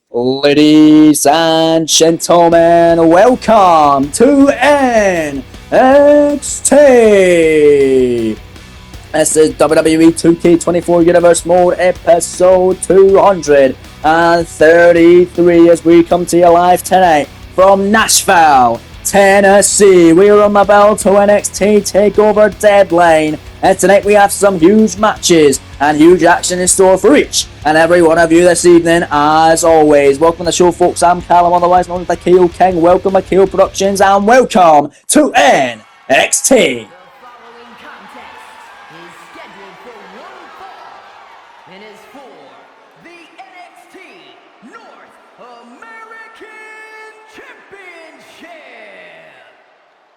Ladies and gentlemen, welcome to NXT. This is WWE 2K24 Universe Mode episode 233 as we come to you live tonight from Nashville, Tennessee. We're on the bell to NXT TakeOver Deadline, and tonight we have some huge matches and huge action in store for each and every one of you this evening. As always, welcome to the show, folks. I'm Callum, otherwise known as the KO King. Welcome to KO Productions and welcome to NXT.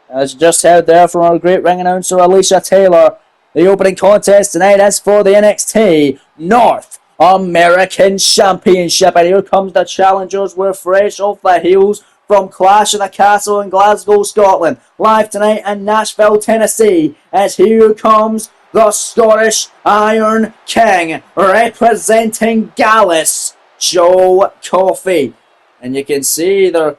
As you just heard there from our great ring announcer Alicia Taylor, the opening contest tonight is for the NXT North American Championship. And here comes the challengers. We're fresh off the heels from Clash of the Castle in Glasgow, Scotland. Live tonight in Nashville, Tennessee. As here comes the Scottish Iron King representing Gallus, Joe Coffey. And you can see they're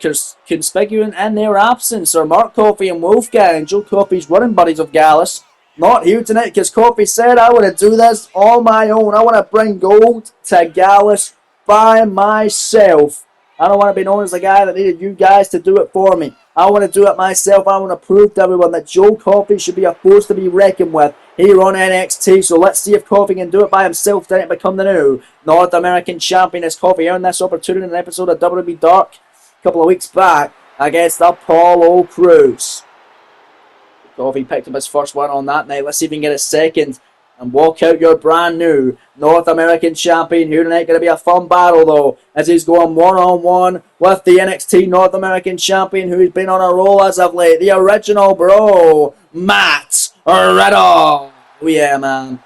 conspicuous in their absence are Mark Coffey and Wolfgang, Joe Coffey's running buddies of Gallus. Not here tonight because Coffey said, I want to do this on my own. I want to bring gold to Gallus by myself. I don't want to be known as the guy that needed you guys to do it for me. I want to do it myself. I want to prove to everyone that Joe Coffey should be a force to be reckoned with here on NXT. So let's see if Coffey can do it by himself tonight and become the new North American Champion, as Coffey earned this opportunity in an episode of WWE Dark a couple of weeks back against Apollo Crews. Coffey picked up his first one on that night. Let's see if he can get a second and walk out your brand new North American Champion here tonight. Going to be a fun battle though, as he's going one-on-one with the NXT North American Champion, who's been on a roll as of late. The original bro, Matt Riddle. Oh yeah, man.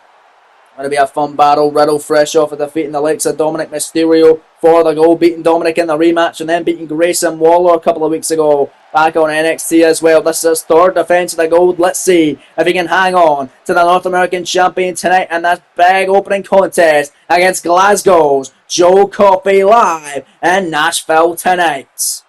Going to be a fun battle. Riddle fresh off of defeating the likes of Dominic Mysterio for the goal, beating Dominic in the rematch and then beating Grayson Waller a couple of weeks ago back on NXT as well. This is his third defense of the gold. Let's see if he can hang on to the North American Champion tonight in this big opening contest against Glasgow's Joe Coffey live in Nashville tonight.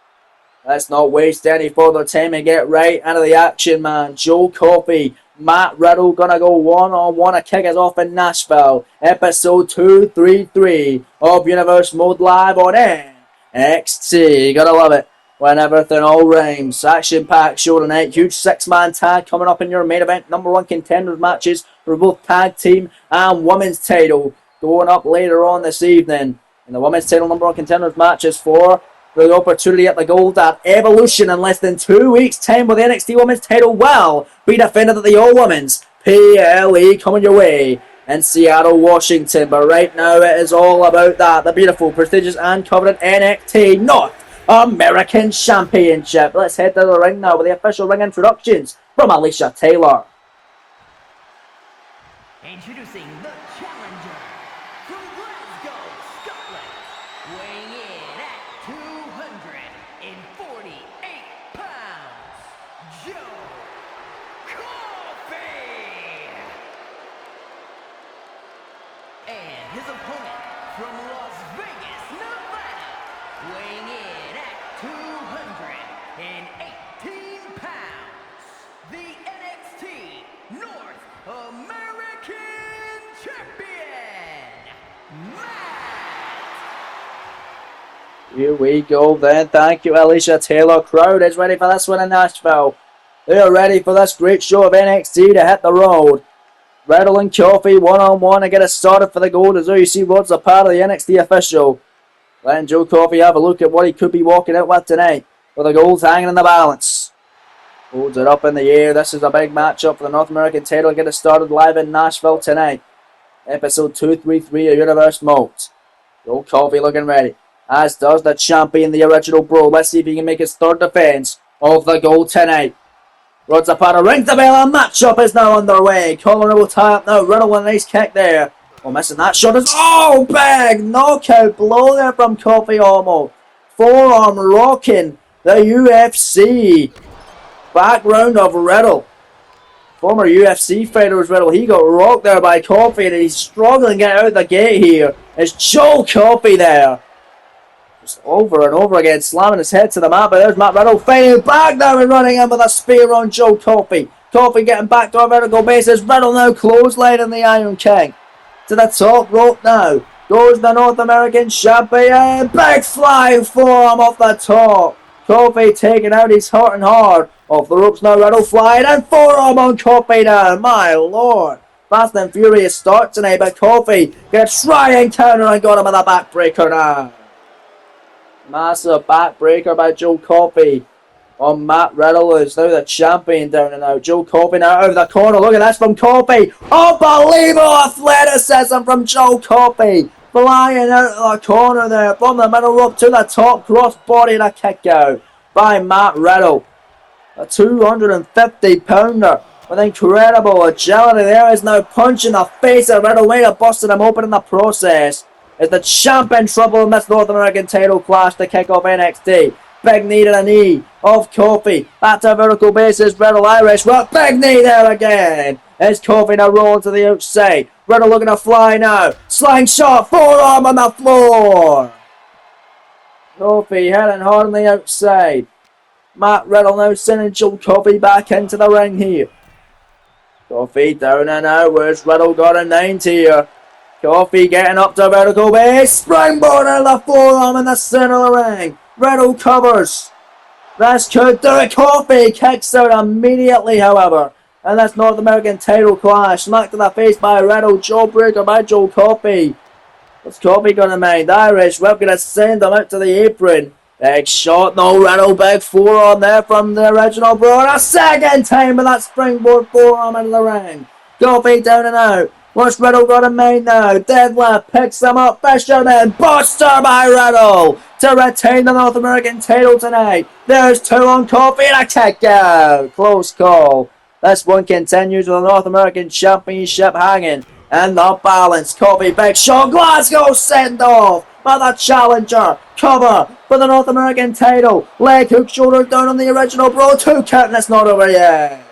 Let's not waste any further time and get right into the action, man. Joe Coffey, Matt Riddle gonna go one-on-one to kick us off in Nashville. Episode 233 of Universe Mode Live on NXT. You gotta love it when everything all rhymes. Action-packed show tonight. Huge six-man tag coming up in your main event. Number one contenders matches for both tag team and women's title going up later on this evening. And the women's title number one contenders matches for the opportunity at the gold at Evolution in less than 2 weeks' time, with the NXT Women's title will be defended at the All-Women's PLE coming your way in Seattle, Washington. But right now it is all about that. The beautiful, prestigious and coveted NXT North American Championship. Let's head to the ring now with the official ring introductions from Alicia Taylor. Introducing the challenger from Glasgow, Scotland, weighing in at 248 pounds, Joe Coffey. And his opponent from Las Vegas, Nevada, weighing in at 218 pounds, the NXT North American Champion, Matt. Here we go then. Thank you, Alicia Taylor. Crowd is ready for this one in Nashville. They are ready for this great show of NXT to hit the road. Riddle and Coffey one-on-one to get us started for the gold, as though you see Rod's a part of the NXT official. Letting Joe Coffey have a look at what he could be walking out with tonight, with the gold hanging in the balance. Holds it up in the air. This is a big matchup for the North American title. Get it started live in Nashville tonight. Episode 233 of Universe Mode. Joe Coffey looking ready, as does the champion, the original bro. Let's see if he can make his third defense of the gold tonight. Rod's Zapata rings the bell. A matchup is now underway. Collar will tie up now. Riddle with a nice kick there. Oh, missing that shot. Oh, big knockout blow there from Coffey almost. Forearm rocking the UFC background of Riddle. Former UFC fighter as Riddle. He got rocked there by Coffey and he's struggling to get out the gate here. It's Joe Coffey there. Just over and over again, slamming his head to the mat. But there's Matt Riddle fading back now and running in with a spear on Joe Coffey. Coffey getting back to a vertical basis. Riddle now clotheslining the Iron King. To the top rope now. Goes the North American Champion. Big flying forearm off the top. Coffey taking out his hot and hard. Off the ropes now, Riddle flying and forearm on Coffey down. My lord. Fast and furious start tonight, but Coffey gets trying counter and got him with a backbreaker now. Massive backbreaker by Joe Coffey on Matt Riddle, who's now the champion down and out. Joe Coffey now out of the corner. Look at this from Coffey. Unbelievable athleticism from Joe Coffey. Flying out of the corner there from the middle rope to the top. Cross-body and a kick out by Matt Riddle. A 250 pounder with incredible agility there is now punching the face of Riddle. Way to busting him open in the process. Is the champ in trouble in this North American title clash to kick off NXT. Big knee to the knee of Coffey. Back to a vertical basis. Riddle Irish. Well, big knee there again. Is Coffey now rolling to the outside. Riddle looking to fly now. Slingshot. Forearm on the floor. Coffey heading hard on the outside. Matt Riddle now sending Joe Coffey back into the ring here. Coffey down and out. Where's Riddle got a 90 here? Coffey getting up to vertical base. Springboard out of the forearm in the center of the ring. Riddle covers. This could do it. Coffey kicks out immediately, however. And that's North American title clash. Smacked to the face by Riddle. Jawbreaker by Joe Coffey. What's Coffey going to mind? Irish Whip going to send him out to the apron. Big shot. No, Riddle. Big forearm there from the original bro. And a second time with that springboard forearm into the ring. Coffey down and out. What's Riddle got in mind now? Deadlift picks him up. Fisherman Buster by Riddle to retain the North American title tonight. There's two on Coffey and a kick out. Close call. This one continues with the North American Championship hanging. And the balance. Coffey big shot. Glasgow send off by the challenger. Cover for the North American title. Leg hook, shoulders down on the original bro. 2 count and it's not over yet.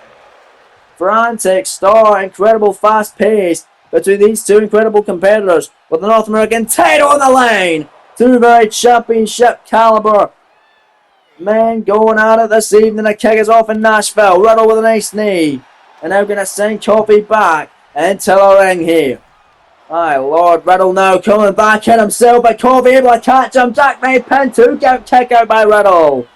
Frantic start. Incredible fast pace between these two incredible competitors with the North American title on the line. Two very championship caliber men going at it this evening. The kick is off in Nashville. Riddle with a nice knee. And now going to send Coffey back into the ring here. My lord, Riddle now coming back in himself, but Coffey able to catch him. Jackknife pin, 2 count kick out by Riddle.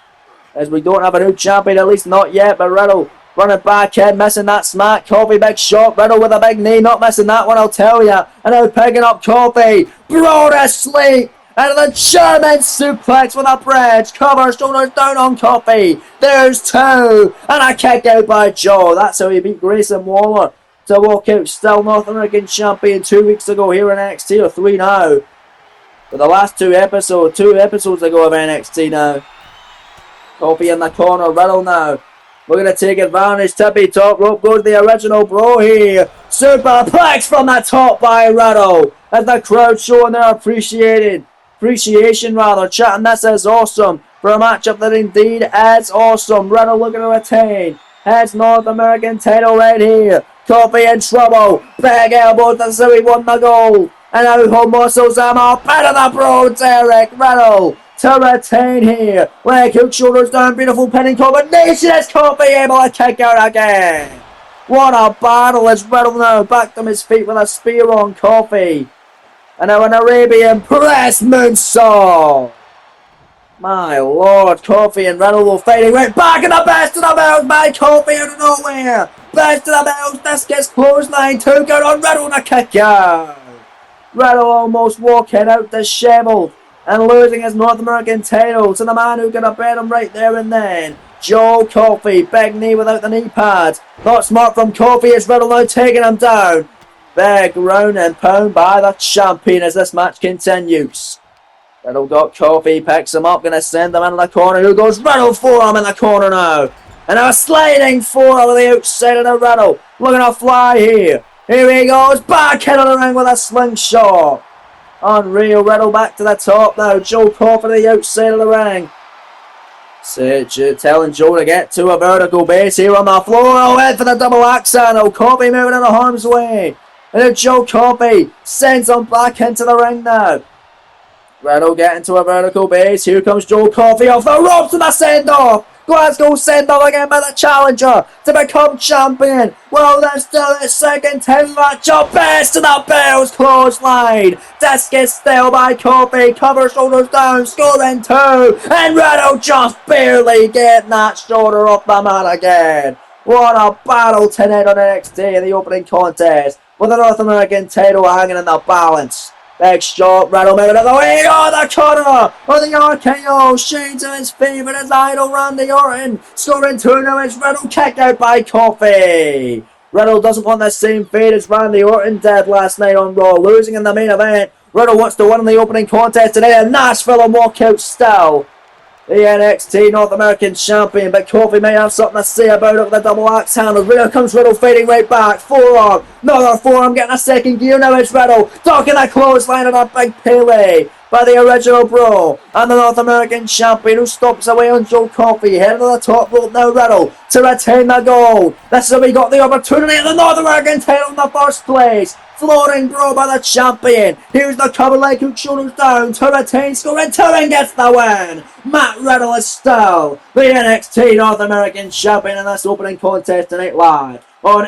As we don't have a new champion, at least not yet, but Riddle running back in, missing that smack. Coffey, big shot. Riddle with a big knee, not missing that one, I'll tell you. And now picking up Coffey. Bro to sleep. And the German suplex with a bridge. Cover, shoulders down on Coffey. There's 2. And a kick out by Joe. That's how he beat Grayson Waller to walk out still North American champion 2 weeks ago here in NXT, or 3 now. But the last 2 episodes ago of NXT now. Coffey in the corner, Riddle now. We're going to take advantage. Tippy top rope goes the original bro here. Superplex from the top by Riddle. As the crowd showing their appreciation, chatting this is awesome. For a matchup that indeed is awesome. Riddle looking to retain his North American title right here. Coffey in trouble. Big elbow to see he won the goal. And now Home muscles him up. Into the bro, Derek Riddle. To retain here. Leg hook, shoulders down, beautiful pinning combination. Is Coffey able to kick out again? What a battle as Riddle now back to his feet with a spear on Coffey. And now an Arabian press moonsault. My lord, Coffey and Riddle will fading right back in the best of the bells by Coffey out of nowhere. Best of the bells, this gets clothesline, 2 count on Riddle and a kick out. Riddle almost walking out disheveled and losing his North American title to the man who could have bet him right there and then. Joe Coffey, big knee without the knee pads. Not smart from Coffey as Riddle now taking him down. Big round and pound by the champion as this match continues. Riddle got Coffey, picks him up, gonna send him into the corner. Who goes? Riddle forearm in the corner now. And a sliding forearm on the outside of the Riddle. Looking to fly here. Here he goes, back into the ring with a slingshot. Unreal, Riddle back to the top now. Joe Coffey to the outside of the ring. Telling Joe to get to a vertical base here on the floor. Oh, head for the double axe handle. Coffey moving into harm's way. And then Joe Coffey sends him back into the ring now. Riddle getting to a vertical base. Here comes Joe Coffey off the ropes with a send-off. Glasgow send-off again by the challenger to become champion. Well, that's still his second title match up. Best to the Bells clothesline. Discus still by Coffey. Cover shoulders down. Scoring 2. And Riddle just barely getting that shoulder off the mat again. What a battle tonight on NXT in the opening contest, with the North American title hanging in the balance. Big shot, Riddle moving out of the way. Oh, the cutter! Oh, the RKO. Shades of his favourite, his idol, Randy Orton. Scoring 2 now. It's Riddle kicked out by Coffey. Riddle doesn't want the same fate as Randy Orton did last night on Raw, losing in the main event. Riddle wants to win in the opening contest today in Nashville and walk out still. The NXT North American Champion, but Coffey may have something to say about it with the double axe handle. Here comes Riddle fading right back. Forearm, another forearm, getting a second gear. Now it's Riddle, talking a clothesline and a big Pele by the original Bro. And the North American Champion who stops away on Joe Coffey. Heading to the top rope now, Riddle, to retain the gold. This is how we got the opportunity of the North American title in the first place. Floating Bro by the champion. Here's the cover leg hook, shoulders down to retain, scoring 2 and gets the win. Matt Riddle is still the NXT North American Champion in this opening contest tonight live on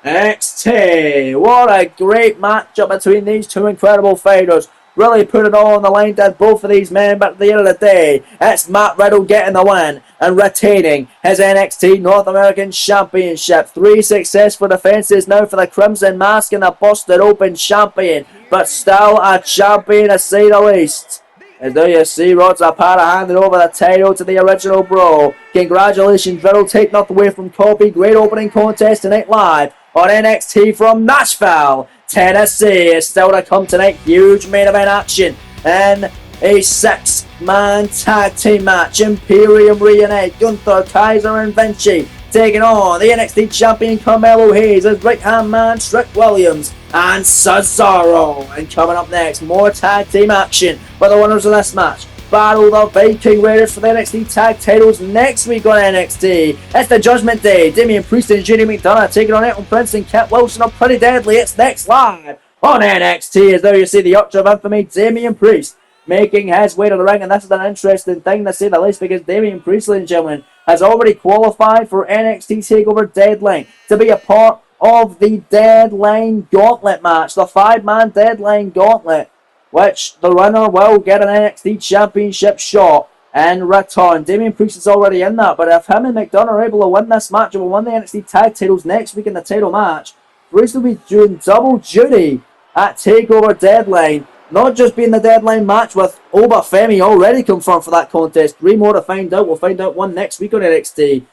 NXT. What a great matchup between these two incredible fighters. Really put it all on the line, did both of these men, but at the end of the day, it's Matt Riddle getting the win and retaining his NXT North American Championship. 3 successful defenses now for the Crimson Mask and the Busted Open Champion, but still a champion to say the least. As there you see, Rod Zapata handing over the title to the original Bro. Congratulations, Riddle, take nothing away from Coffey. Great opening contest tonight live on NXT from Nashville, Tennessee. Is still to come tonight. Huge main event action and a 6-man tag team match. Imperium reunite. Gunther, Kaiser, and Vinci taking on the NXT champion Carmelo Hayes as right hand man Trick Williams and Cesaro. And coming up next, more tag team action for the winners of this match. Battle the Viking Raiders for the NXT tag titles next week on NXT. It's the Judgment Day. Damian Priest and JD McDonough taking on Elton Prince and Kent Wilson are Pretty Deadly. It's next live on NXT. As there you see the Archer of Infamy, Damian Priest, making his way to the ring. And this is an interesting thing to say the least, because Damian Priest, ladies and gentlemen, has already qualified for NXT TakeOver Deadline to be a part of the Deadline Gauntlet match, the 5-man Deadline Gauntlet, which the winner will get an NXT Championship shot in return. Damian Priest is already in that, but if him and McDonough are able to win this match and will win the NXT Tag titles next week in the title match, Priest will be doing double duty at TakeOver Deadline. Not just being the Deadline match with Obafemi already confirmed for that contest. 3 more to find out. We'll find out one next week on NXT.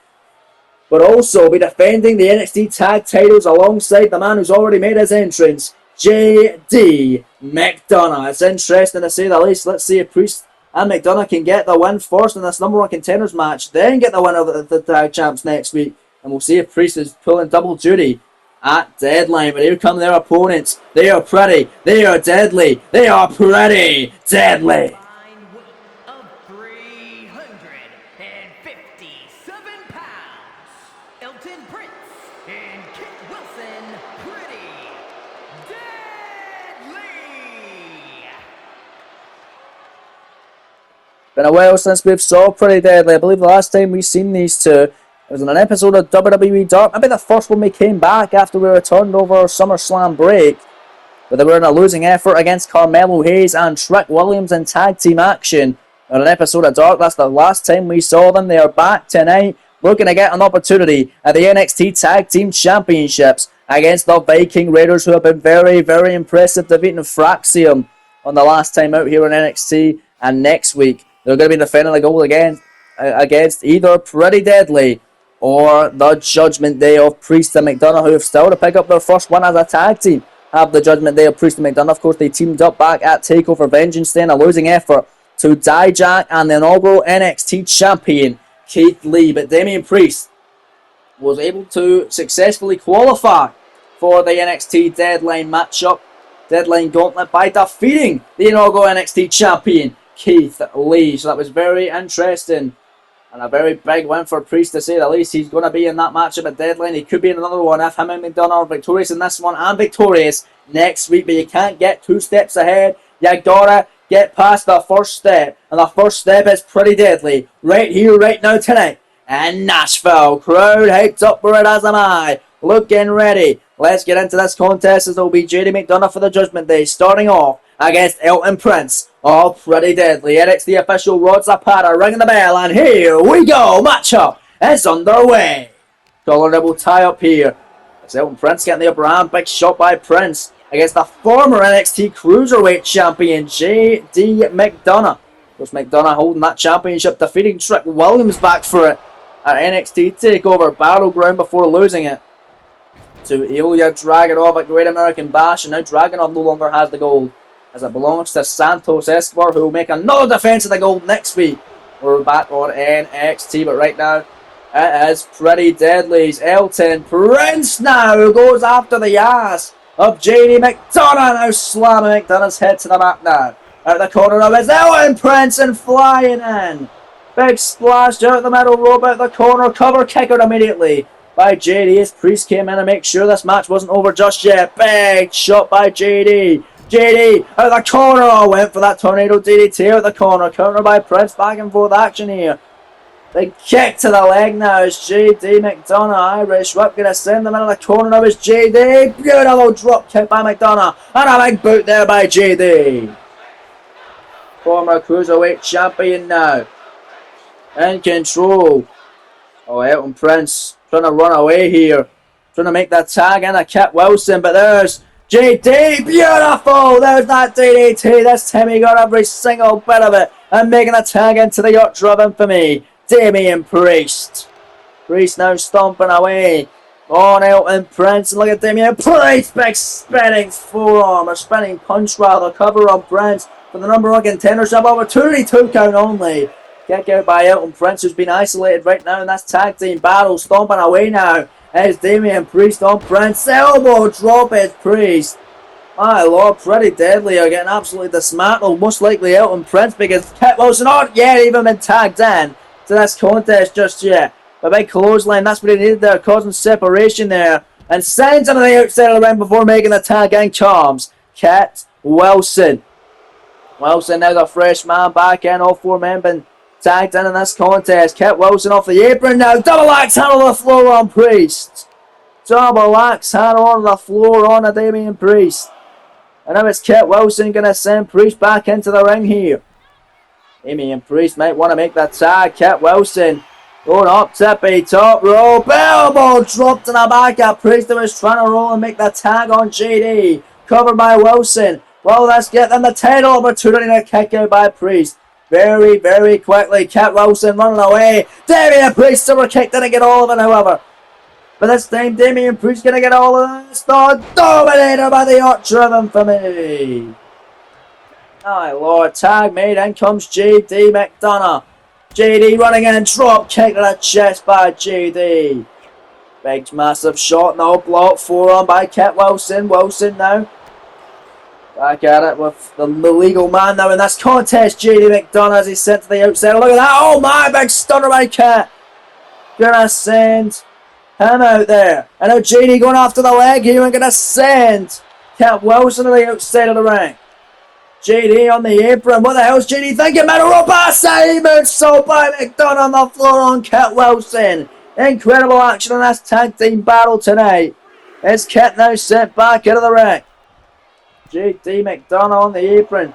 But also be defending the NXT Tag titles alongside the man who's already made his entrance, JD McDonough. It's interesting to say the least. Let's see if Priest and McDonough can get the win first in this number 1 contenders match, then get the win of the tag champs next week. And we'll see if Priest is pulling double duty at Deadline. But here come their opponents. They are pretty. They are deadly. They are pretty deadly. Fine weight of 357 pounds. Elton Prince and Kit Wilson, Pretty Deadly. Been a while since we've saw Pretty Deadly. I believe the last time we seen these two, it was in an episode of WWE Dark. Maybe the first one we came back after we returned over our SummerSlam break. But they were in a losing effort against Carmelo Hayes and Trick Williams in tag team action. In an episode of Dark, that's the last time we saw them. They are back tonight, looking to get an opportunity at the NXT Tag Team Championships against the Viking Raiders, who have been very, very impressive, defeating Fraxium on the last time out here in NXT. And next week, they're going to be defending the gold again against either Pretty Deadly or the Judgment Day of Priest and McDonough, who have still to pick up their first win as a tag team. Have the Judgment Day of Priest and McDonough. Of course, they teamed up back at TakeOver Vengeance Day in a losing effort to Dijak and the inaugural NXT champion, Keith Lee. But Damian Priest was able to successfully qualify for the NXT Deadline matchup, Deadline Gauntlet, by defeating the inaugural NXT champion, Keith Lee. So that was very interesting. And a very big win for Priest, to say the least. He's going to be in that matchup at Deadline. He could be in another one if him and McDonough are victorious in this one and victorious next week. But you can't get 2 steps ahead. You gotta get past the first step, and the first step is pretty deadly. Right here, right now, tonight. And Nashville, crowd hyped up for it as am I. Looking ready. Let's get into this contest as it will be JD McDonagh for the Judgment Day, starting off against Elton Prince. Oh, pretty deadly. NXT official Rod Zapata ringing the bell, and here we go. Matchup is underway. Collar tie up here. It's Elton Prince getting the upper hand. Big shot by Prince against the former NXT Cruiserweight Champion, JD McDonagh. Of course, McDonagh holding that championship, defeating Trick Williams back for it at NXT TakeOver Battleground before losing it to Ilya Dragunov at Great American Bash, and now Dragunov no longer has the gold as it belongs to Santos Escobar, who will make another defense of the gold next week. We're back on NXT, but right now it is pretty deadly. Elton Prince now who goes after the ass of JD McDonagh, now slamming McDonagh's head to the mat now. Out the corner of his Elton Prince and flying in. Big splash out the middle rope, out the corner, cover kick out immediately by JD as Priest came in to make sure this match wasn't over just yet. Big shot by JD. JD out the corner, went for that tornado DDT out the corner. Counter by Prince, back and forth action here. Big kick to the leg now as JD McDonagh, Irish whip, gonna send them into the corner of his JD. Beautiful drop kick by McDonagh, and a big boot there by JD. Former Cruiserweight Champion now in control. Oh, Elton Prince trying to run away here. Trying to make that tag in a Kit Wilson, but there's JD. Beautiful! There's that DDT. This time he got every single bit of it. And making a tag into the Yacht of Infamy, Damian Priest. Priest now stomping away on Elton Prince. And look at Damian Priest. Big spinning forearm, or spinning punch rather. Cover on Prince for the number one contendership. Opportunity 2 count only. Kick out by Elton Prince, who's been isolated right now in this tag team battle. Stomping away now as Damian Priest on Prince. Elbow drop is Priest. My lord, pretty deadly. Are getting absolutely dismantled. Most likely Elton Prince, because Kit Wilson not yet even been tagged in to this contest just yet. A big clothesline, that's what he needed there, causing separation there. And sends him to the outside of the ring before making the tag in comes Kit Wilson. Wilson now the fresh man back in. All 4 men been tagged in this contest. Kit Wilson off the apron now. Double axe handle on the floor on Priest. Double axe handle on the floor on a Damian Priest. And now it's Kit Wilson going to send Priest back into the ring here. Damian Priest might want to make that tag. Kit Wilson going up, tippy, top rope. Elbow dropped in the back at Priest, who was trying to roll and make that tag on JD. Covered by Wilson. Well, let's get them the title opportunity to kick out by Priest. Very, very quickly, Kit Wilson running away. Damian Priest super kick, didn't get all of it, however. But this time, Damian Priest gonna get all of this. Dominated by the Archer of Infamy. My lord, tag made, in comes JD McDonagh. JD running in, drop kick to the chest by JD. Big massive shot, no block, forearm by Kit Wilson. Wilson now. Back at it with the legal man now in this contest. JD McDonagh as he's sent to the outside. Look at that. Oh my, big stunner by Kit. Gonna send him out there. And now JD going after the leg here and gonna send Kit Wilson to the outside of the ring. JD on the apron. What the hell's JD thinking? Middle rope Simon so by McDonagh on the floor on Kit Wilson. Incredible action in this tag team battle tonight. As Kit now sent back into the ring. JD McDonagh on the apron.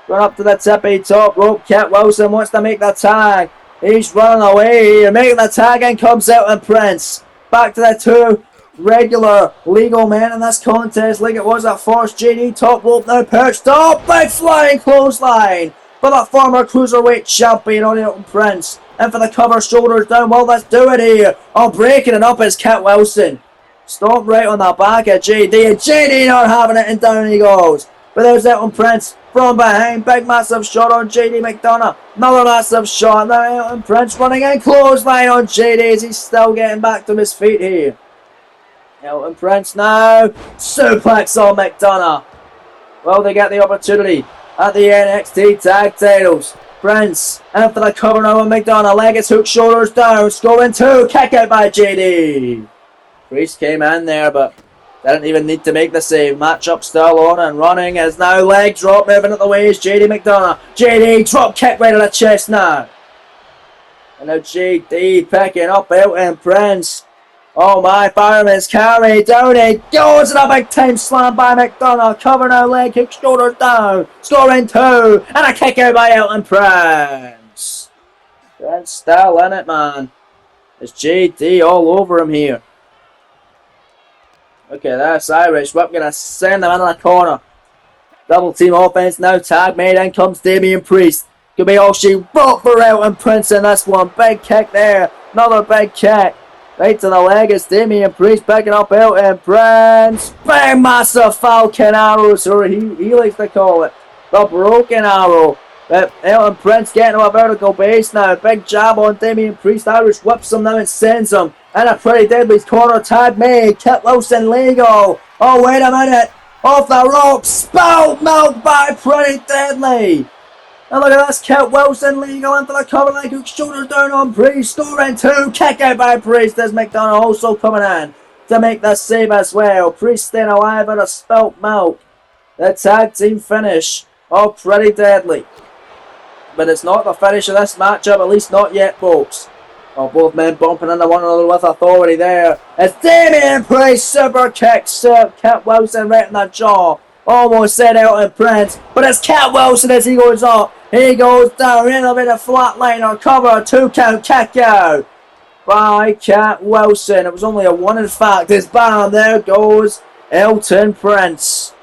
Going up to the tippy top rope. Kit Wilson wants to make the tag. He's running away here. Making the tag and comes out and Prince. Back to the 2 regular legal men in this contest like it was at first. JD top rope now perched up. Big flying clothesline for the former Cruiserweight Champion on Elton Prince. And for the cover, shoulders down. Well, let's do it here. Oh, breaking it up is Kit Wilson. Stomp right on the back of JD, and JD not having it, and down he goes. But there's Elton Prince from behind. Big massive shot on JD McDonagh. Another massive shot. Now Elton Prince running in. Clothesline on JD as he's still getting back to his feet here. Elton Prince now. Suplex on McDonagh. Well, they get the opportunity at the NXT Tag Titles. Prince after the cover now on McDonagh. Leg is hooked, shoulders down. Scoring 2. Kick out by JD. Priest came in there, but Didn't even need to make the save. Matchup still on and running as now leg drop moving at the waist. JD McDonough. JD drop kick right in the chest now. And now JD picking up Elton Prince. Oh my, Fireman's carry. Down he goes and a big time slam by McDonough. Cover now, leg kick, shoulders down. Scoring 2. And a kick out by Elton Prince. Prince still in it, man. It's JD all over him here. Okay, that's Irish Whip going to send them into the corner. Double team offense now. Tag made. In comes Damian Priest. Could be all she wrote for Elton Prince in this one. Big kick there. Another big kick. Right to the leg is Damian Priest picking up Elton Prince. Big massive Falcon arrow. So he likes to call it. The broken arrow. But Elton Prince getting to a vertical base now. Big jab on Damian Priest. Irish whips him now and sends him. And a pretty deadly corner tag made. Kit Wilson legal. Oh, wait a minute. Off the ropes. Spilled milk by Pretty Deadly. And look at this. Kit Wilson legal into the cover leg hook. Shoulders down on Priest. Scoring 2. Kick out by Priest. There's McDonough also coming in to make this save as well. Priest staying alive out of spilt milk. The tag team finish of Pretty Deadly. But it's not the finish of this matchup, at least not yet, folks. Oh, both men bumping into one another with authority there. It's Damian Priest, super kick, Kit Wilson right in the jaw. Almost set out in Prince, but it's Kit Wilson as he goes up. He goes down, in a bit of flatliner, cover, 2 count, kick out by Kit Wilson. It was only a 1 in fact. It's bam, there goes Elton Prince.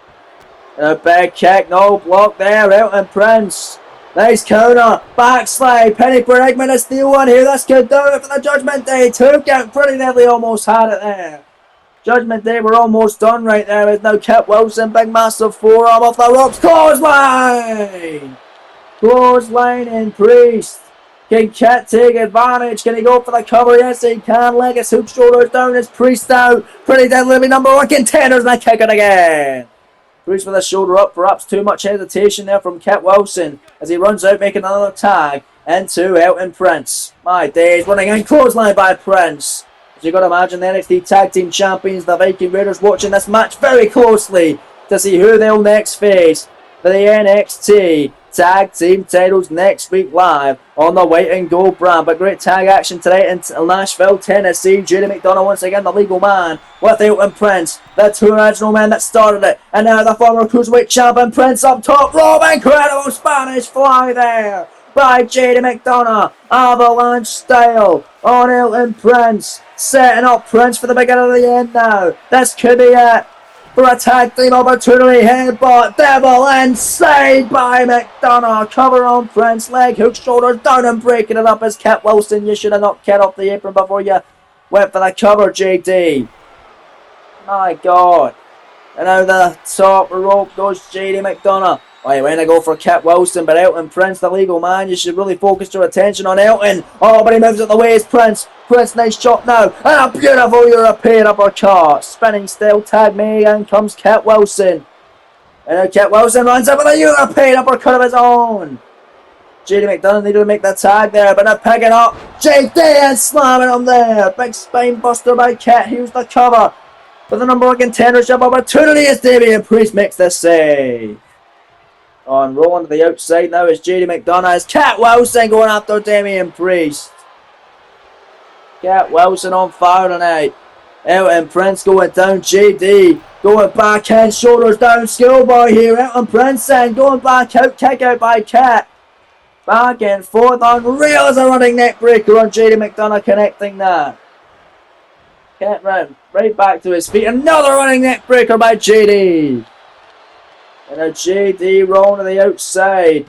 And a big kick, no block there, Elton Prince. Nice counter, backslide, Penny Bregman a steal one here, this could do it for the Judgment Day, 2 count, Pretty Deadly almost had it there. Judgment Day were almost done right there, it's now Kit Wilson, big massive forearm off the ropes, clothesline! Clothesline in Priest. Can Kit take advantage, can he go for the cover, yes he can, leg his hook, shoulders down, it's Priest out, Pretty Deadly number 1 contenders, and they kick it again. Priest with a shoulder up, perhaps too much hesitation there from Kit Wilson as he runs out making another tag into Elton Prince. My days, running in clothesline by Prince. As you got to imagine the NXT Tag Team Champions, the Viking Raiders, watching this match very closely to see who they'll next face for the NXT Tag Team titles next week live on the White and Gold brand. But great tag action tonight in Nashville, Tennessee. JD McDonough once again the legal man with Elton Prince, the 2 original men that started it. And now the former Cruiserweight champion Prince up top. Rob, incredible Spanish fly there by JD McDonough. Avalanche style on Elton Prince. Setting up Prince for the beginning of the end now. This could be it. For a tag team opportunity, headbutt, devil inside by McDonough. Cover on Prince, leg hook, shoulders down and breaking it up as Kit Wilson. You should have knocked Kit off the apron before you went for the cover, JD. My God. And now the top rope goes JD McDonough. Oh, he went to go for Kit Wilson, but Elton Prince, the legal man, you should really focus your attention on Elton. Oh, but he moves out the way, it's Prince. Prince, nice chop now, and a beautiful European uppercut. Spinning steel tag me, and comes Kit Wilson. And now Kit Wilson runs up with a European uppercut of his own. JD McDonough needed to make the tag there, but now picking up JD and slamming him there. Big spine buster by Kit, here's the cover. For the number 1 contendership opportunity as Damian Priest makes the save. On rolling to the outside now is JD McDonough as Kit Wilson going after Damian Priest. Kit Wilson on fire tonight. Elton Prince going down. JD going back in, shoulders down. Schoolboy here. Elton Prince then going back out. Kick out by Kit. Back and forth. Unreal as a running neck breaker on JD McDonough connecting that. Kit right back to his feet. Another running neck breaker by JD. And now JD rolling to the outside.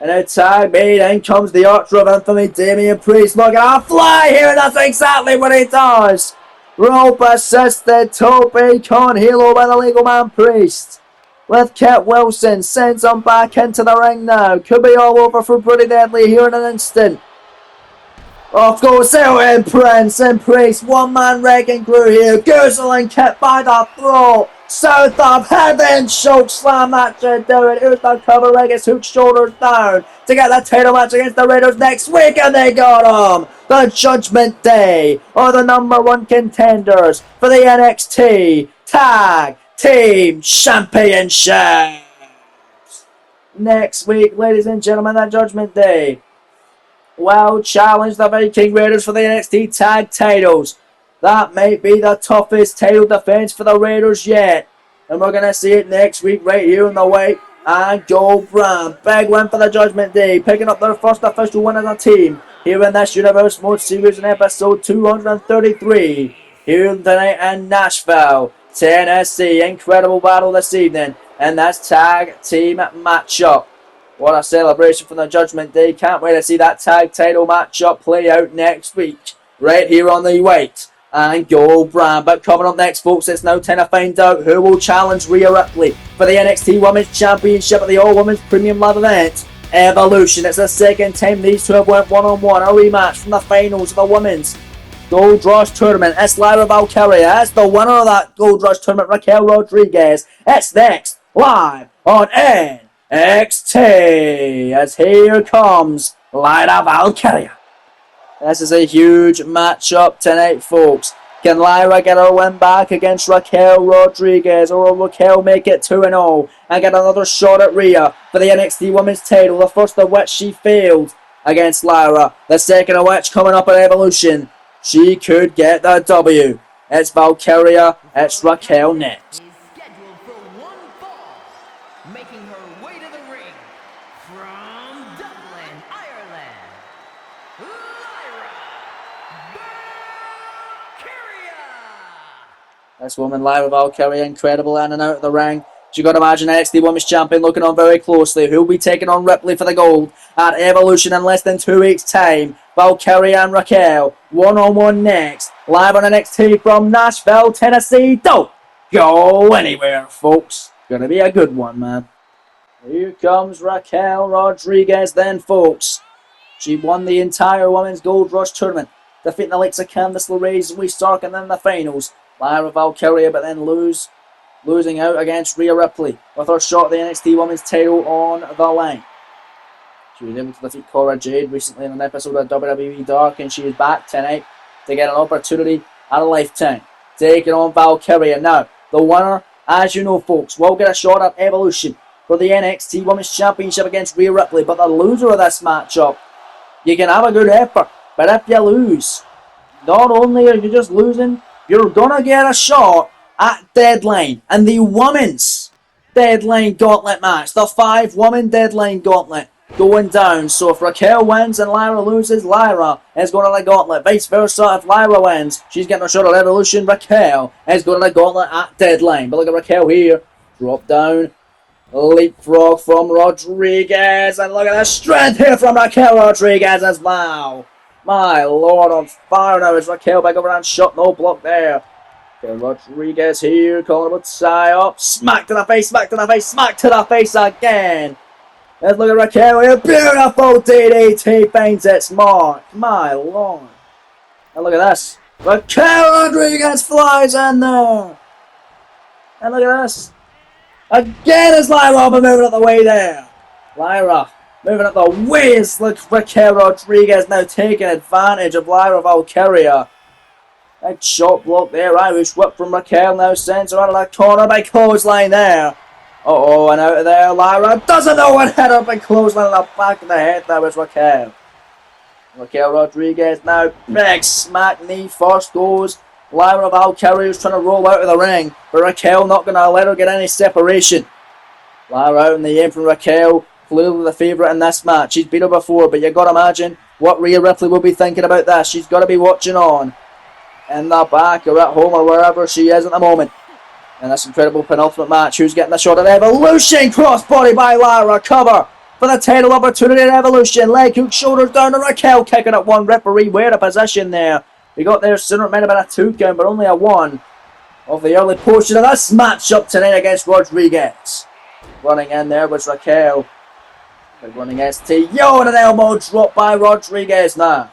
And a tag made. In comes the Archer of Infamy, Damian Priest. Look at a fly here. And that's exactly what he does. Rope assisted Tope Con Halo by the legal man Priest. With Kit Wilson. Sends him back into the ring now. Could be all over for Pretty Deadly here in an instant. Off goes Elton Prince and Priest. 1-man wrecking crew here. Goozling Kit by the throat. South of heaven, choke slam that should do it. Here's the cover leg, his hook shoulders down to get the title match against the Raiders next week, and they got him. The Judgment Day are the number 1 contenders for the NXT Tag Team Championship. Next week, ladies and gentlemen, at Judgment Day, will challenge the Viking Raiders for the NXT Tag titles. That might be the toughest title defense for the Raiders yet. And we're going to see it next week right here in the white and gold brand. Big win for the Judgment Day, picking up their first official win as a team here in this Universe Mode Series in episode 233. Here tonight in Nashville, Tennessee. Incredible battle this evening. And that's tag team matchup. What a celebration from the Judgment Day. Can't wait to see that tag title matchup play out next week. Right here on the white and gold brand. But coming up next, folks, it's now time to find out who will challenge Rhea Ripley for the NXT Women's Championship at the All Women's Premium Live event, Evolution. It's the second time these two have went one-on-one. A rematch from the finals of the Women's Gold Rush Tournament. It's Lyra Valkyria. It's the winner of that Gold Rush Tournament, Raquel Rodriguez. It's next, live on NXT. As here comes Lyra Valkyria. This is a huge matchup tonight, folks. Can Lyra get her win back against Raquel Rodriguez, or will Raquel make it 2-0 and get another shot at Rhea for the NXT Women's title, the first of which she failed against Lyra, the second of which coming up at Evolution. She could get the W. It's Valkyria, it's Raquel next. Is scheduled for one fall, making her way to the ring from Dublin, Ireland, Lyra Valkyria. This woman, Lyra Valkyria, incredible in and out of the ring. You got to imagine NXT Women's Champion looking on very closely. Who'll be taking on Ripley for the gold at Evolution in less than 2 weeks' time? Valkyria and Raquel, one-on-one next. Live on NXT from Nashville, Tennessee. Don't go anywhere, folks. Gonna be a good one, man. Here comes Raquel Rodriguez then, folks. She won the entire Women's Gold Rush Tournament, defeating the likes of Candice LeRae, Zoe Stark, and then the finals. Lyra Valkyria, but then losing out against Rhea Ripley with her shot at the NXT Women's title on the line. She was able to defeat Cora Jade recently in an episode of WWE Dark, and she is back tonight to get an opportunity at a lifetime, taking on Valkyria. Now, the winner, as you know, folks, will get a shot at Evolution for the NXT Women's Championship against Rhea Ripley, but the loser of this matchup, you can have a good effort, but if you lose, not only are you just losing, you're gonna get a shot at Deadline and the Women's Deadline Gauntlet match, the 5-woman Deadline Gauntlet going down. So if Raquel wins and Lyra loses, Lyra is going to the Gauntlet. Vice versa, if Lyra wins, she's getting a shot at Evolution. Raquel is going to the Gauntlet at Deadline. But look at Raquel here, drop down, leapfrog from Rodriguez, and look at the strength here from Raquel Rodriguez as well. My lord, on fire now is Raquel, back over and shot, no block there. Okay, Rodriguez here, calling about tie up. Smack to the face, smack to the face, smack to the face again. Let's look at Raquel here. Beautiful DDT, finds its mark. My lord. And look at this. Raquel Rodriguez flies in there. And look at this. Again is Lyra moving up the way there. Lyra moving up the waist. Look, Raquel Rodriguez now taking advantage of Lyra Valkyria. Big shot block there. Irish whip from Raquel now sends her out of that corner. Big clothesline there. Uh-oh, and out of there, Lyra doesn't know what hit her. Big clothesline in the back of the head. That was Raquel. Raquel Rodriguez now. Big smack knee first goes. Lyra Valkyria is trying to roll out of the ring, but Raquel not going to let her get any separation. Lyra out in the aim from Raquel. Clearly the favourite in this match. She's beat her before, but you got to imagine what Rhea Ripley will be thinking about this. She's got to be watching on in the back or at home or wherever she is at the moment. And this incredible penultimate match. Who's getting the shot at Evolution? Crossbody by Lyra. Cover for the title opportunity at Evolution. Leg hook, shoulders down to Raquel. Kicking at one. Referee, where a position there. He got there sooner. It might have been a 2 count, but only a 1 of the early portion of this matchup tonight against Rodriguez. Running in there was Raquel. Big running ST. Yo, and an elbow drop by Rodriguez now.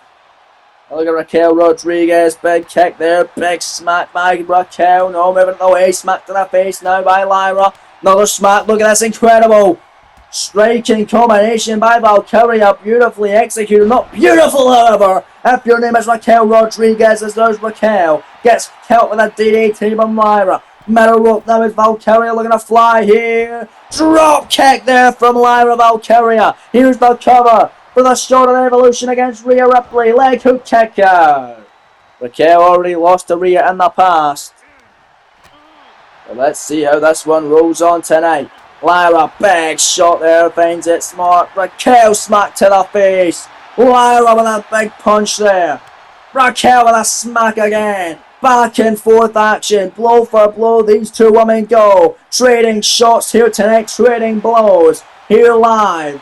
Look at Raquel Rodriguez, big kick there, big smack by Raquel, no, moving away, smack to the face now by Lyra, another smack, look at this incredible striking combination by Valkyria, beautifully executed, not beautiful however, if your name is Raquel Rodriguez, as there's Raquel, gets killed with a DDT from Lyra, Middle rope now is Valkyria looking to fly here. Drop kick there from Lyra Valkyria. Here's the cover for the Short Evolution against Rhea Ripley. Leg hook kick out. Raquel already lost to Rhea in the past. So let's see how this one rolls on tonight. Lyra, big shot there, finds it smart. Raquel smack to the face. Lyra with a big punch there. Raquel with a smack again. Back and forth action, blow for blow, these two women go. Trading shots here tonight, trading blows. Here live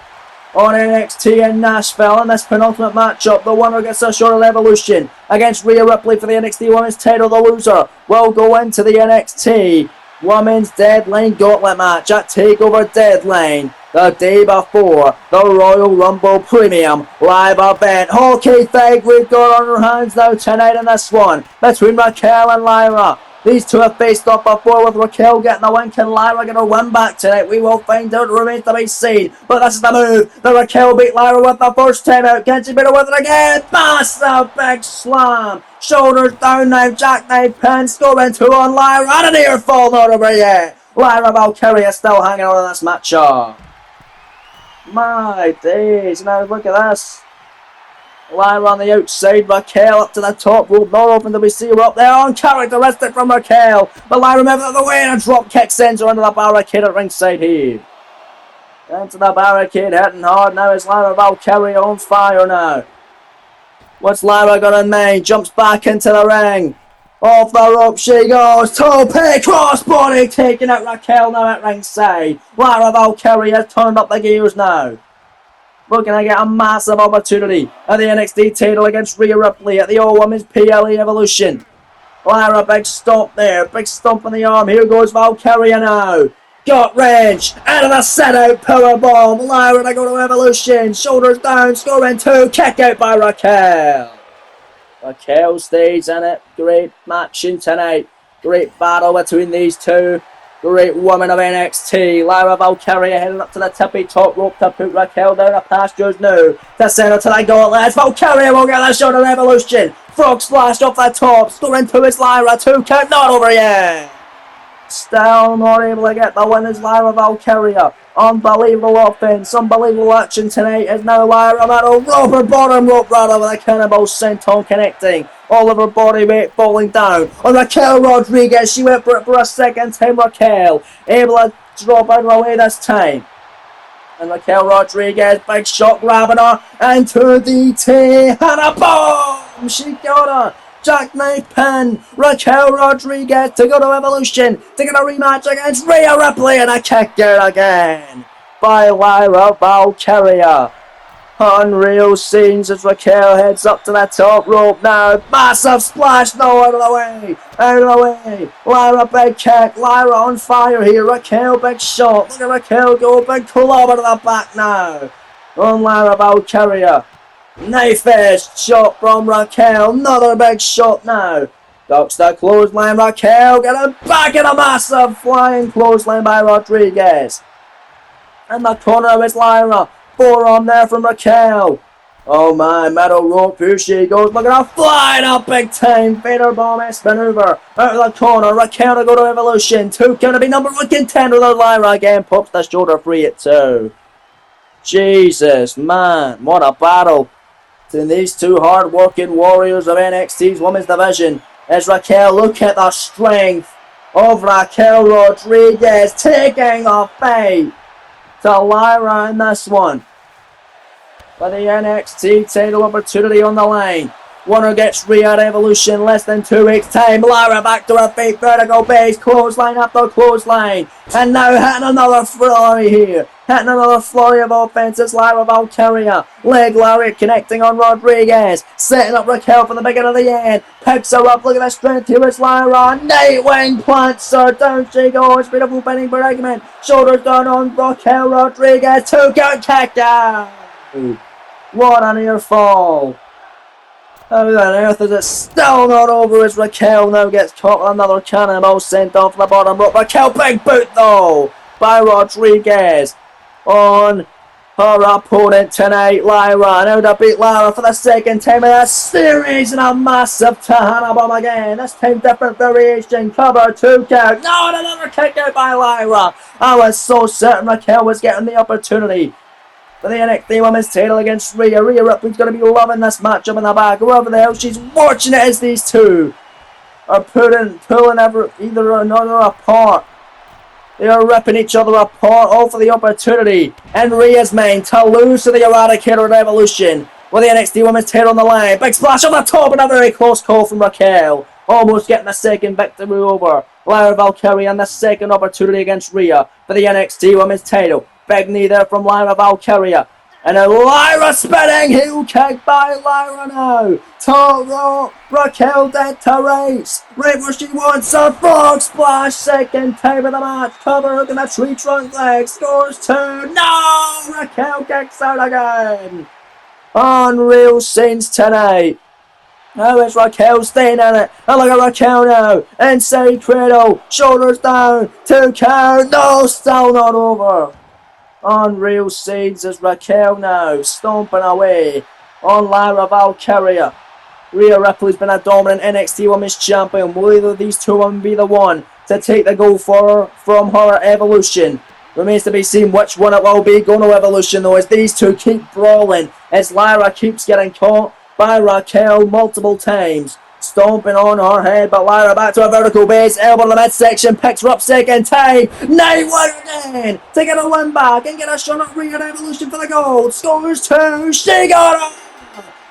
on NXT in Nashville in this penultimate matchup. The winner gets a Short Evolution against Rhea Ripley for the NXT Women's title. The loser will go into the NXT Women's Deadline Gauntlet match at TakeOver Deadline the day before the Royal Rumble Premium live event. Hockey thing we've got on our hands now tonight in this one between Raquel and Lyra. These two have faced off before, with Raquel getting the win. Can Lyra get her win back tonight? We will find out. It remains to be seen. But this is the move that Raquel beat Lyra with the first time out. Can she beat her with it again? Massive big slam. Shoulders down now. Jackknife pin. Scoring two on Lyra. And a near fall, not over yet. Lyra Valkyria still hanging on in this matchup. My days. Now look at this. Lyra on the outside, Raquel up to the top rope, not open do we see her up there, uncharacteristic from Raquel, but Lyra moves out of the way and a drop kick sends her into the barricade at ringside here. Into the barricade, hitting hard now is Lyra Valkyria on fire now. What's Lyra got in mind? Jumps back into the ring. Off the rope she goes, tope, crossbody, taking out Raquel now at ringside. Lyra Valkyria has turned up the gears now. Looking to get a massive opportunity at the NXT title against Rhea Ripley at the All-Women's PLE Evolution. Lyra, big stomp there, big stomp on the arm. Here goes Valkyria now. Got wrench, out of the set-out powerbomb. Lyra to go to Evolution, shoulders down, scoring two, kick out by Raquel. Raquel stays in it. Great matching tonight. Great battle between these two. Great woman of NXT. Lyra Valkyria heading up to the tippy top rope to put Raquel down the pastures now. To send her to the gauntlet. Valkyria will get the Short Evolution. Frog splash off the top. Scoring two is Lyra. 2 count, not over yet. Still not able to get the win is Lyra Valkyria. Unbelievable offense, unbelievable action tonight is now Lyra Metal. Roper bottom rope rather with a cannonball senton connecting. All of her body weight falling down on Raquel Rodriguez. She went for it for a second time. Raquel able to drop out of the way this time. And Raquel Rodriguez, big shot grabbing her into DT and a bomb. She got her. Jackknife pin. Raquel Rodriguez to go to Evolution to get a rematch against Rhea Ripley and a kick out again by Lyra Valkyria. Unreal scenes as Raquel heads up to the top rope now. Massive splash, no, out of the way. Out of the way. Lyra, big kick. Lyra on fire here. Raquel, big shot. Look at Raquel go. Big club out of the back now on Lyra Valkyria. Knife edge shot from Raquel. Another big shot now. Ducks the clothesline. Raquel getting back in a massive flying clothesline by Rodriguez. In the corner is Lyra. Forearm there from Raquel. Oh my, metal rope, here she goes. Look at her flying up big time. Vader bomb-esque maneuver. Out of the corner, Raquel to go to Evolution. 2 gonna be number 1 contender. The Lyra again pops the shoulder free at 2. Jesus, man, what a battle. Between these two hard-working warriors of NXT's Women's Division. As Raquel, look at the strength of Raquel Rodriguez taking the fight to Lyra in this one. For the NXT title opportunity on the line. Winner gets Rhea at Evolution less than 2 weeks time. Lyra back to her feet, vertical base, clothesline after clothesline. And now hitting another flurry here. Hitting another flurry of offense. It's Lyra Valkyria. Leg lariat connecting on Rodriguez. Setting up Raquel for the beginning of the end. Picks her up. Look at the strength here. It's Lyra. Nightwing plants her. Down she goes. Beautiful pinning predicament. Shoulders down on Raquel Rodriguez. 2 count kick down. What a near fall. How on earth is it still not over as Raquel now gets caught with another cannonball sent off the bottom rope. Raquel, big boot though by Rodriguez on her opponent tonight, Lyra. Now to beat Lyra for the second time in a series and a massive Tahana bomb again. This time different variation. Cover 2 count. No, and another kick out by Lyra. I was so certain Raquel was getting the opportunity for the NXT Women's title against Rhea. Rhea Ripley's going to be loving this matchup in the back. Whoever the hell she's watching it as these two are pulling either or another apart. They are ripping each other apart, all for the opportunity. And Rhea's main to lose to the Eradicator Revolution with the NXT Women's title on the line. Big splash on the top and a very close call from Raquel. Almost getting the second victory over Lyra Valkyria and the second opportunity against Rhea for the NXT Women's title. Big knee there from Lyra Valkyria. And a Lyra spinning heel kick by Lyra now. Top rope. Raquel dead to race. Right where she wants a frog splash. Second time of the match. Cover in the tree trunk leg. Scores 2. No! Raquel kicks out again. Unreal scenes tonight. Now it's Raquel staying in it. And look at Raquel now. Inside cradle. Shoulders down. 2 count. No, still not over. Unreal scenes as Raquel now stomping away on Lyra Valkyria. Rhea Ripley's been a dominant NXT Women's Champion. Will either of these two women be the one to take the gold for her from her Evolution? Remains to be seen which one it will be. Going to Evolution though as these two keep brawling as Lyra keeps getting caught by Raquel multiple times. Stomping on her head, but Lyra back to a vertical base, elbow in the midsection, picks her up second time. Night one again to get a win back and get a shot at Rhea Evolution for the gold. Scores 2. She got it.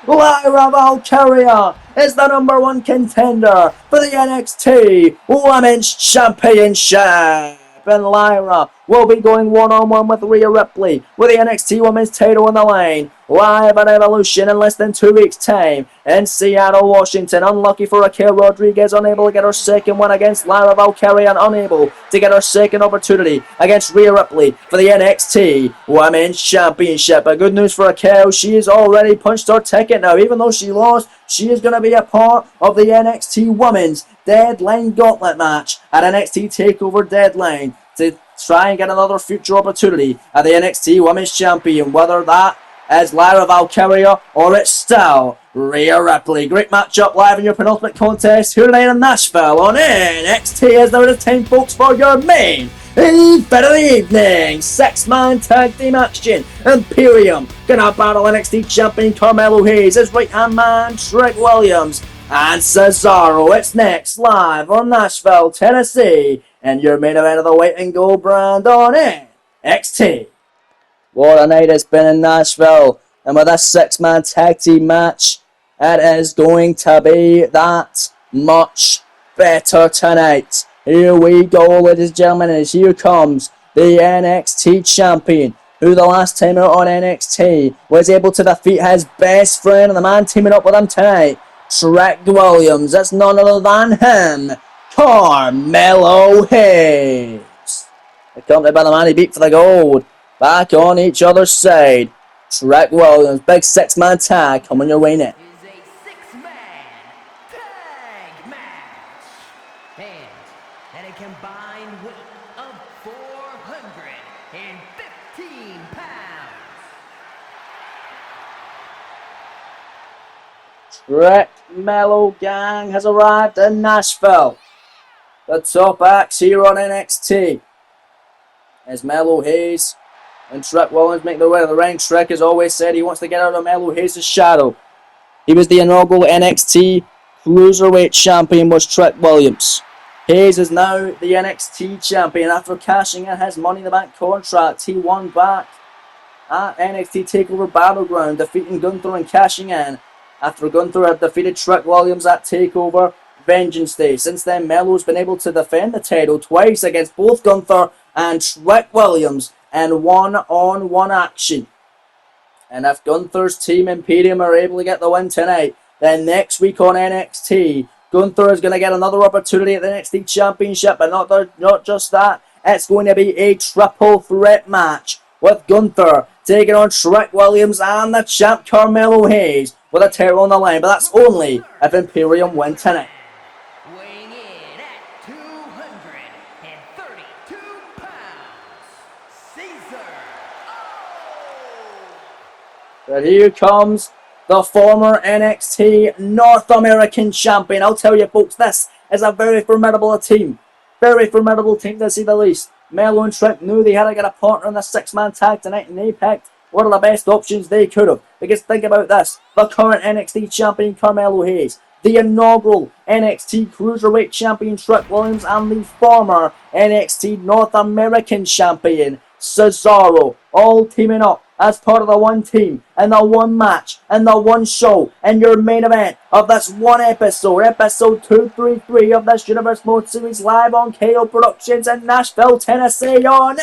Lyra Valkyria is the #1 contender for the NXT Women's Championship. And Lyra will be going one-on-one with Rhea Ripley with the NXT Women's title on the line. Live at Evolution in less than 2 weeks' time in Seattle, Washington. Unlucky for Raquel Rodriguez, unable to get her second win against Lyra Valkyria and unable to get her second opportunity against Rhea Ripley for the NXT Women's Championship. But good news for Raquel, she has already punched her ticket now. Even though she lost, she is going to be a part of the NXT Women's Deadline Gauntlet match at NXT TakeOver Deadline to try and get another future opportunity at the NXT Women's Champion, whether that is Lyra Valkyria or it's still Rhea Ripley. Great matchup live in your penultimate contest here tonight in Nashville on NXT. Is now the time, folks, for your main event of the evening. 6-man tag team action. Imperium gonna battle NXT champion Carmelo Hayes, his right hand man Trick Williams, and Cesaro. It's next live on Nashville, Tennessee, and your main event of the white and gold brand on NXT. What a night it's been in Nashville, and with this 6-man tag team match, it is going to be that much better tonight. Here we go, ladies and gentlemen, as here comes the NXT champion, who the last time out on NXT was able to defeat his best friend and the man teaming up with him tonight, Trick Williams. That's none other than him, Carmelo Hayes. Accompanied by the man he beat for the gold. Back on each other's side, Trick Williams, big 6-man tag coming your way next. Is a 6-man tag match. And a combined weight of 415 pounds. Trick Mello Gang has arrived in Nashville. The top acts here on NXT is Mello Hayes and Trick Williams make their way to the ring. Trick has always said he wants to get out of Mello Hayes' shadow. He was the inaugural NXT Cruiserweight Champion, was Trick Williams. Hayes is now the NXT Champion after cashing in his Money in the Bank contract. He won back at NXT TakeOver Battleground, defeating Gunther and cashing in after Gunther had defeated Trick Williams at TakeOver Vengeance Day. Since then, Mello's been able to defend the title twice against both Gunther and Trick Williams in one-on-one action. And if Gunther's team Imperium are able to get the win tonight, then next week on NXT, Gunther is going to get another opportunity at the NXT Championship. And not just that, it's going to be a triple threat match with Gunther taking on Trick Williams and the champ Carmelo Hayes with a title on the line. But that's only if Imperium win tonight. Weighing in at 232 pounds, Cesar But here comes the former NXT North American champion. I'll tell you folks, this is a very formidable team. Very formidable team to say the least. Melo and Trick knew they had to get a partner in the 6-man tag tonight, and they picked one of the best options they could have. Because think about this, the current NXT champion Carmelo Hayes, the inaugural NXT Cruiserweight champion Trick Williams, and the former NXT North American champion Cesaro, all teaming up as part of the one team and the one match and the one show and your main event of this one episode, episode 233 of this Universe Mode Series, live on KO Productions in Nashville, Tennessee on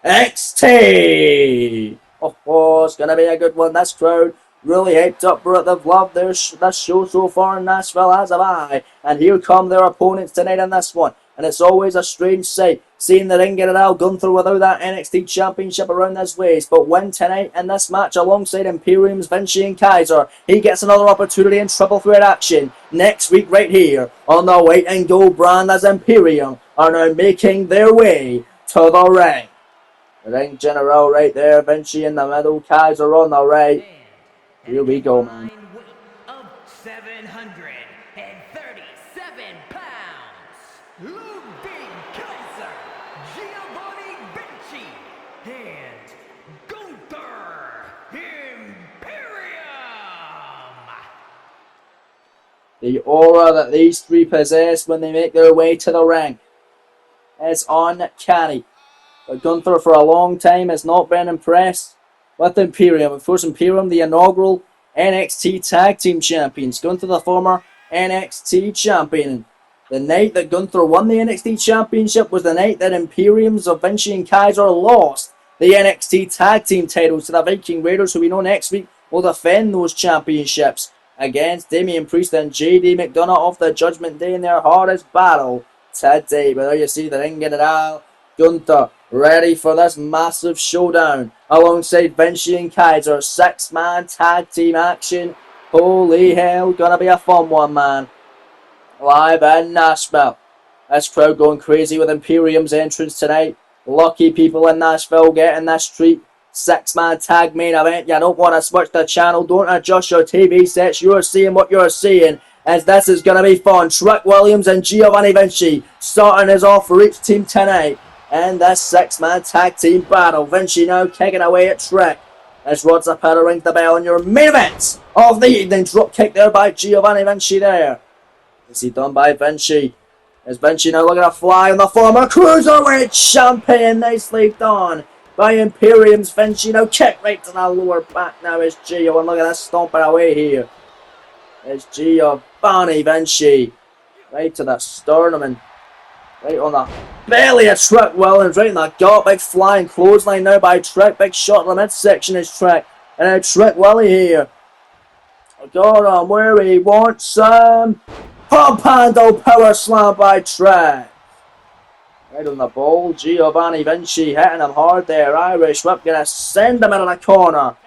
NXT. Oh, it's gonna be a good one. This crowd really hyped up for it. They've loved this show so far in Nashville, as have I. And here come their opponents tonight in this one. And it's always a strange sight seeing the Ring General Gunther without that NXT Championship around his waist. But win tonight in this match alongside Imperium's Vinci and Kaiser. He gets another opportunity in triple threat action next week right here on the white and gold brand, as Imperium are now making their way to the ring. The Ring General right there, Vinci in the middle, Kaiser on the right. Here we go, man. Weight of 737 pounds, Ludwig Kaiser, Giovanni Vinci, and Gunther Imperium. The aura that these three possess when they make their way to the ring is uncanny. But Gunther for a long time has not been impressed with Imperium. Of course, Imperium, the inaugural NXT Tag Team Champions. Gunther, the former NXT Champion. The night that Gunther won the NXT Championship was the night that Imperium's of Vinci and Kaiser lost the NXT Tag Team titles to the Viking Raiders, who we know next week will defend those championships against Damian Priest and JD McDonough of the Judgment Day in their hardest battle today. But there you see the Ring General Gunther ready for this massive showdown alongside Vinci and Kaiser. 6-man tag team action. Holy hell, gonna be a fun one, man. Live in Nashville. This crowd going crazy with Imperium's entrance tonight. Lucky people in Nashville getting this treat. 6-man tag main event. You don't want to switch the channel. Don't adjust your TV sets. You're seeing what you're seeing, as this is going to be fun. Trick Williams and Giovanni Vinci starting us off for each team tonight. And this 6-man tag team battle. Vinci now kicking away at Trick as Rod Zapata rings the bell on your main event of the evening. Drop kick there by Giovanni Vinci there. Is he done by Vinci? Is Vinci now looking to fly on the former Cruiserweight champion? Nicely done by Imperium's Vinci. Now kick right to the lower back now is Gio. And look at this stomping away here. It's Giovanni Vinci. Right to the sternum and right on the belly of Trick Williams. Right in the gut. Big flying clothesline now by Trick. Big shot in the midsection is Trick. And now Trick Willie here. Got on where he wants some. Pump handle power slam by Trick. Right on the ball. Giovanni Vinci hitting him hard there. Irish whip gonna send him into the corner.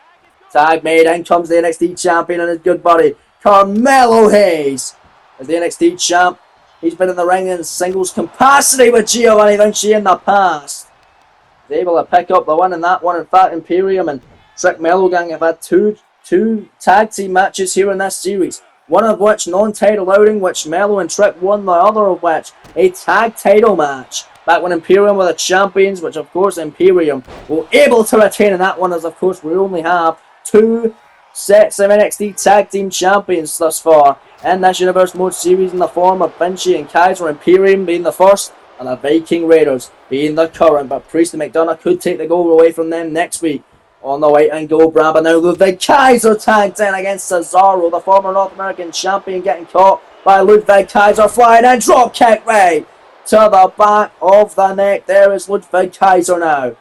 Tag made. In comes the NXT champion and his good buddy Carmelo Hayes as the NXT champ. He's been in the ring in singles capacity with Giovanni Vinci in the past. He's able to pick up the win in that one. In fact, Imperium and Trick Melo Gang have had two tag team matches here in this series. One of which non-title outing, which Melo and Trick won, the other of which a tag title match. Back when Imperium were the champions, which of course Imperium were able to retain in that one, as of course we only have 2 sets of NXT Tag Team Champions thus far in this Universe Mode Series, in the form of Vinci and Kaiser. Imperium being the first and the Viking Raiders being the current. But Priest and McDonough could take the gold away from them next week on the white and gold brand. But now Ludwig Kaiser tagged in against Cesaro, the former North American champion, getting caught by Ludwig Kaiser, flying and drop kick right to the back of the neck. There is Ludwig Kaiser now.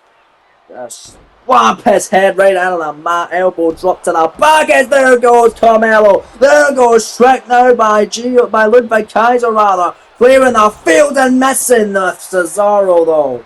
Just wham his head right out of the mat. Elbow drop to the back as there goes Carmelo. There goes Trick now by Ludwig Kaiser rather. Clearing the field and missing the Cesaro though.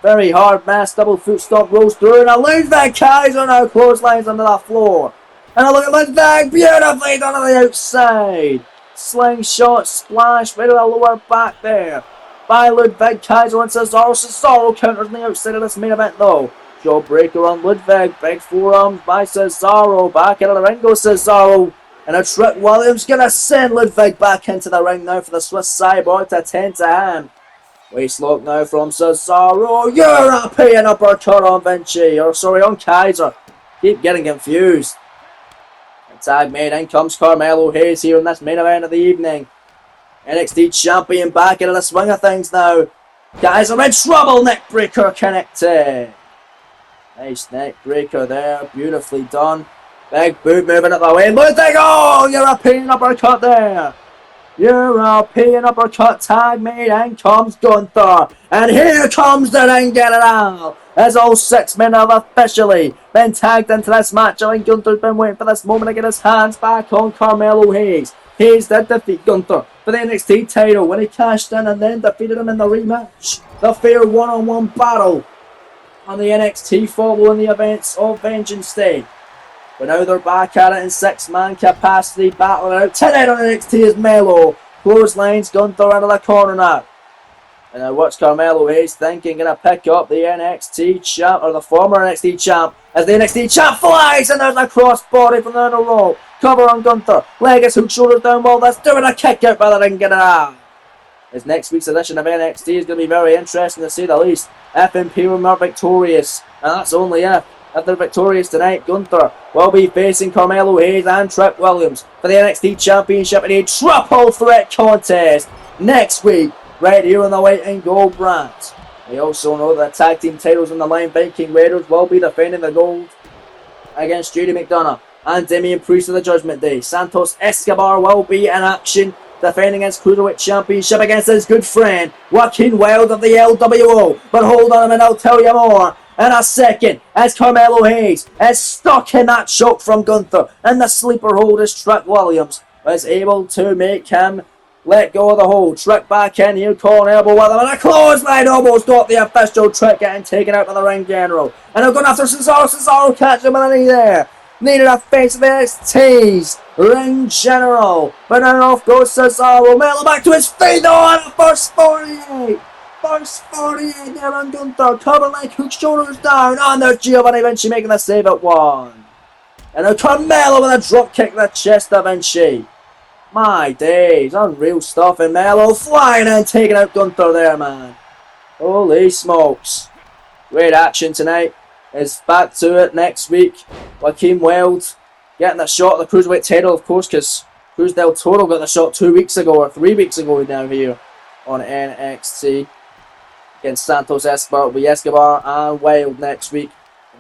Very hard mass, double foot stomp rolls through, and Ludwig Kaiser now clotheslines onto the floor. And a look at Ludwig, beautifully done on the outside. Slingshot splash right to the lower back there by Ludwig Kaiser and Cesaro. Cesaro counters on the outside of this main event though. Jawbreaker on Ludwig. Big forearms by Cesaro. Back into the ring goes Cesaro. And a Trick Williams gonna send Ludwig back into the ring now for the Swiss Cyborg to 10 to hand. Waistlock now from Cesaro. European uppercut on Vinci. Or sorry, on Kaiser. Keep getting confused. And tag made in comes Carmelo Hayes here in this main event of the evening. NXT champion back into the swing of things now. Guys are in trouble. Neck breaker connected. Nice neck breaker there. Beautifully done. Big boot moving out the way. Ludwig. Oh, European uppercut there. European uppercut tag made. In comes Gunther. And here comes the ring general. As all 6 men have officially been tagged into this match. I think Gunther's been waiting for this moment to get his hands back on Carmelo Hayes. Hayes did defeat Gunther for the NXT title when he cashed in and then defeated him in the rematch. The fair one-on-one battle on the NXT following the events of Vengeance Day. But now they're back at it in 6-man capacity, battling out. Tonight on NXT is Melo. Clotheslines Gunther into the corner now. And now what's Carmelo Hayes thinking? Gonna pick up the NXT champ, or the former NXT champ, as the NXT champ flies, and there's a crossbody from the inner row. Cover on Gunther. Leg is hook, shoulders down, well, that's doing a kick out by the ring general. As next week's edition of NXT is going to be very interesting to say the least. If Imperium are victorious, and that's only if they're victorious tonight, Gunther will be facing Carmelo Hayes and Trick Williams for the NXT Championship in a triple threat contest next week, right here on the white and gold brand. We also know that tag team titles on the line. Viking Raiders will be defending the gold against JD McDonough and Damian Priest of the Judgment Day. Santos Escobar will be in action, defending his Cruiserweight Championship against his good friend Joaquin Wilde of the LWO. But hold on a minute, I'll tell you more in a second, as Carmelo Hayes is stuck in that choke from Gunther, and the sleeper hold as Trick Williams was able to make him let go of the hold. Trick back in here, calling elbow with him, and a clothesline almost got the official Trick getting taken out by the ring general. And they're going after Cesaro. Cesaro catches him with a knee there. Needed a face of NXT's ring general. But now off goes Cesaro. Melo back to his feet. Oh, and a first 48. First 48 there on Gunther. Cover like hook, shoulders down. And there's Giovanni Vinci making the save at 1. And now Carmelo with a drop kick to the chest of Vinci. My days, unreal stuff. And Melo flying and taking out Gunther there, man. Holy smokes. Great action tonight. Is back to it next week. Joaquin Wilde getting the shot at the Cruiserweight title, of course, because Cruz del Toro got the shot 2 weeks ago, or 3 weeks ago now here on NXT. Against Santos Escobar, will be Escobar and Wilde next week.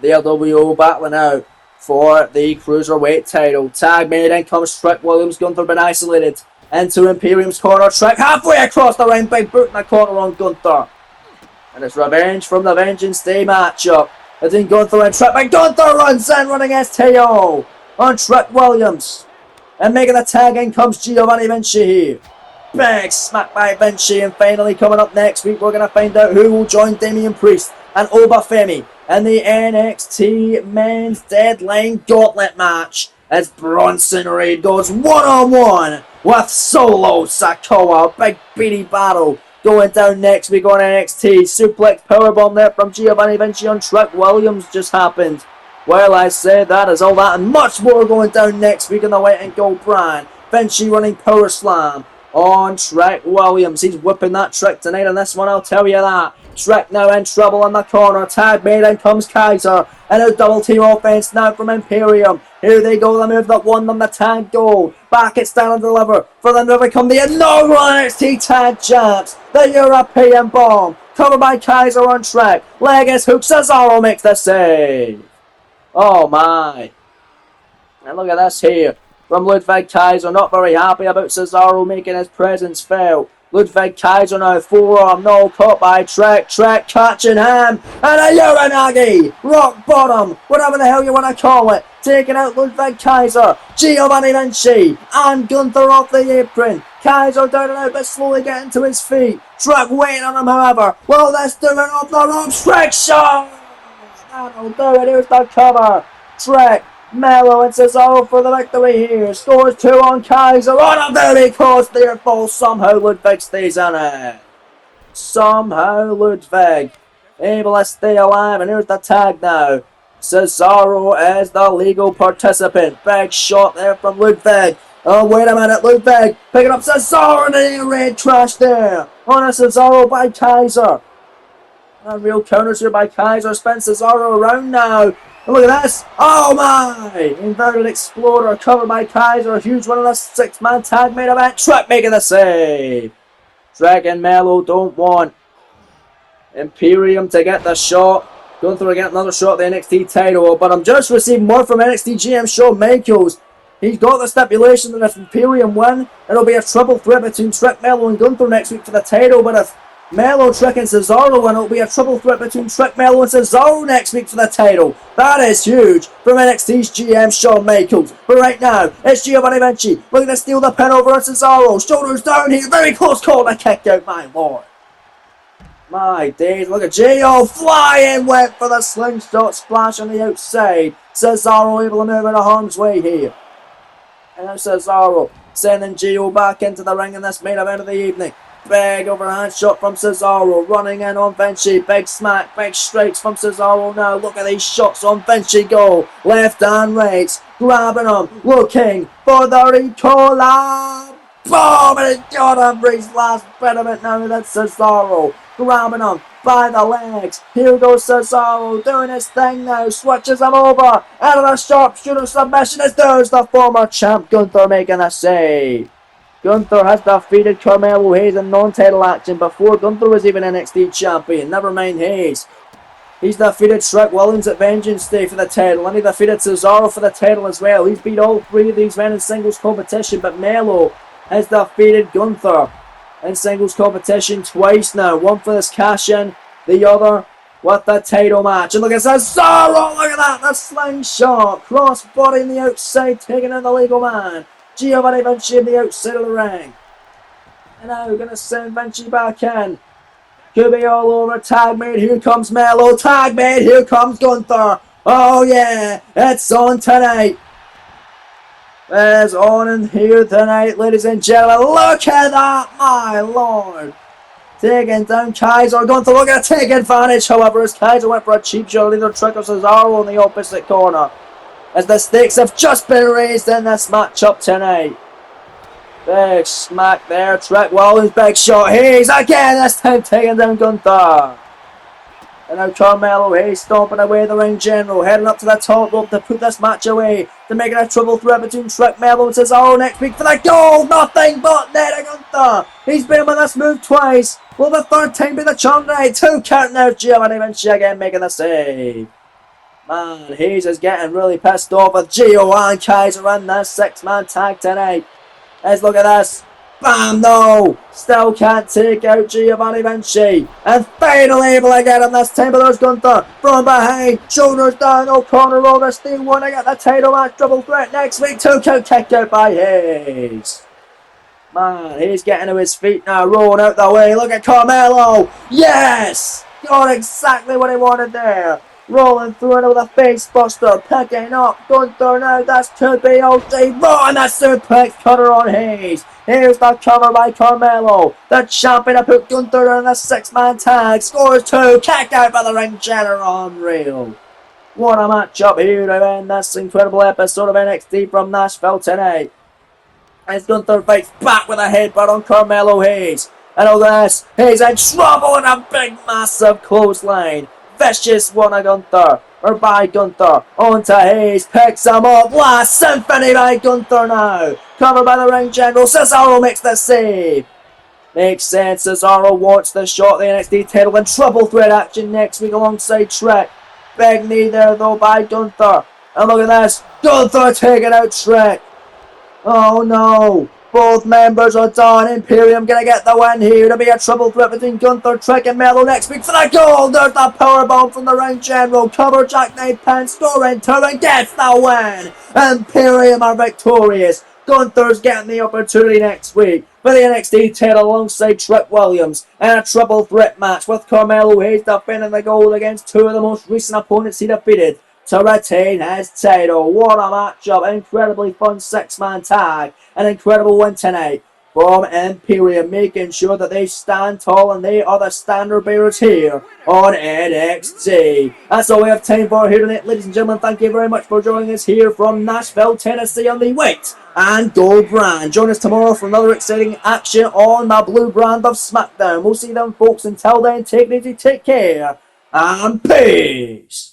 The LWO battling out for the Cruiserweight title. Tag made in comes Trick Williams. Gunther been isolated into Imperium's corner. Trick halfway across the ring, big boot in the corner on Gunther. And it's revenge from the Vengeance Day matchup. It's in Gunther and Trick, but Gunther runs in, running STO on Trick Williams. And making the tag in comes Giovanni Vinci here. Big smack by Vinci, and finally coming up next week, we're going to find out who will join Damian Priest and Oba Femi in the NXT Men's Deadline Gauntlet match as Bronson Reed goes one-on-one with Solo Sikoa. Big beady battle going down next week on NXT. Suplex powerbomb there from Giovanni Vinci on Trick Williams just happened. Well, I said that is all that and much more going down next week on the white and gold brand. Vinci running power slam on Trick Williams. He's whipping that Trick tonight on this one, I'll tell you that. Trick now in trouble in the corner. Tag made in comes Kaiser. And a double team offense now from Imperium. Here they go, the move that won them the tag gold. Back it's down and deliver. For them to become the inaugural NXT Tag Champs. The European Bomb. Covered by Kaiser on Trick. Leg is hook. Cesaro makes the save. Oh my. And look at this here. From Ludwig Kaiser, not very happy about Cesaro making his presence felt. Ludwig Kaiser now, forearm, no, caught by Trick. Trick catching him, and a Uranagi, rock bottom, whatever the hell you want to call it. Taking out Ludwig Kaiser, Giovanni Vinci, and Gunther off the apron. Kaiser down and out, but slowly getting to his feet. Trick waiting on him, however. Well, that's doing off the ropes. Trick shot! That'll do it, here's the cover. Trick. Melo and Cesaro for the victory here. Scores 2 on Kaiser. On a very close there fall. Somehow Ludwig stays in it. Somehow Ludwig able to stay alive, and here's the tag now. Cesaro as the legal participant. Big shot there from Ludwig. Oh, wait a minute, Ludwig picking up Cesaro, and a red trash there on a Cesaro by Kaiser. A real counters here by Kaiser. Spins Cesaro around now. And look at this. Oh my! Inverted Exploder covered by Kaiser. A huge one on a 6-man tag main event. Trek making the save. Trek and Mello don't want Imperium to get the shot. Gunther will get another shot at the NXT title. But I'm just receiving more from NXT GM Shawn Michaels. He's got the stipulation that if Imperium win, it'll be a triple threat between Trek, Mello and Gunther next week for the title. But if Mello, Trek and Cesaro win, it'll be a triple threat between Trek, Mello and Cesaro next week for the title. That is huge from NXT's GM Shawn Michaels. But right now, it's Giovanni Vinci looking to steal the pin over on Cesaro. Shoulders down here, very close call to kick out, my lord. My days, look at Gio flying, went for the slingshot splash on the outside. Cesaro able to move out of harm's way here. And now Cesaro sending Gio back into the ring in this main event of the evening. Big overhand shot from Cesaro, running in on Vinci. Big smack, big strikes from Cesaro now. Look at these shots on Vinci go. Left and right, grabbing him, looking for the Ricola. Boom! And he got him for his last bit of it now. That's Cesaro grabbing him by the legs. Here goes Cesaro doing his thing now. Switches him over. Out of the sharpshooter submission as there's the former champ Gunther making a save. Gunther has defeated Carmelo Hayes in non-title action before Gunther was even NXT champion. Never mind Hayes. He's defeated Shrek Williams at Vengeance Day for the title, and he defeated Cesaro for the title as well. He's beat all three of these men in singles competition, but Melo has defeated Gunther in singles competition twice now. One for this cash-in, the other with the title match. And look at Cesaro, look at that, the slingshot. Crossbody in the outside, taking out the legal man. Giovanni Vinci in the outside of the ring. And now we're going to send Vinci back in. Could be all over. Tag made, here comes Melo. Tag made, here comes Gunther. Oh yeah, it's on tonight. It's on in here tonight, ladies and gentlemen. Look at that, my lord. Taking down Kaiser. Gunther looking to take advantage, however, as Kaiser went for a cheap shot. Either Trick or Cesaro on the opposite corner. As the stakes have just been raised in this matchup tonight. Big smack there. Trick Williams, big shot. Hayes again, this time taking down Gunther. And now Carmelo Hayes stomping away the ring general, heading up to the top rope to put this match away, to make it a triple threat between Trick, Melo and Cesaro next week for the gold. Nothing but net Gunther. He's been with this move twice. Will the third time be the charm tonight? 2 count now. Giovanni Vinci again making the save. Man, Hayes is getting really pissed off with Gio and Kaiser in this 6-man tag tonight. Let's look at this. Bam, no! Still can't take out Giovanni Vinci. And finally able to get him this time, but there's Gunther from behind. Shoulders down, O'Connor over, still want to get the title match. Triple threat next week. 2 count kicked out by Hayes. Man, he's getting to his feet now, rolling out the way. Look at Carmelo. Yes! Got exactly what he wanted there. Rolling through it with a face buster, picking up Gunther now. That's to be OD. Raw, and that's suplex cutter on Hayes. Here's the cover by Carmelo. The champion to put Gunther in a 6-man tag. Scores 2. Kicked out by the ring general. Unreal. What a matchup here to end this incredible episode of NXT from Nashville tonight. As Gunther fights back with a headbutt on Carmelo Hayes. And all this, Hayes in trouble in a big massive clothesline. Vicious one of Gunther, or by Gunther, onto Hayes, picks him up, last symphony by Gunther now, covered by the ring general. Cesaro makes the save. Makes sense, Cesaro wants the shot, the NXT title in triple threat action next week alongside Trick. Big knee there though by Gunther, and look at this, Gunther taking out Trick. Oh no. Both members are done. Imperium gonna get the win here. To be a triple threat between Gunther, Trick and Melo next week for the gold. There's the powerbomb from the ring general. Cover jackknife pin, scoring 2 and gets the win. Imperium are victorious. Gunther's getting the opportunity next week for the NXT title alongside Trick Williams in a triple threat match with Carmelo Hayes defending the gold against 2 of the most recent opponents he defeated to retain his title. What a matchup. Incredibly fun 6-man tag. An incredible win tonight from Imperium, making sure that they stand tall, and they are the standard bearers here on NXT. That's all we have time for here tonight, ladies and gentlemen. Thank you very much for joining us here from Nashville, Tennessee on the White and Gold brand. Join us tomorrow for another exciting action on the blue brand of SmackDown. We'll see them, folks. Until then, take it easy, take care, and peace.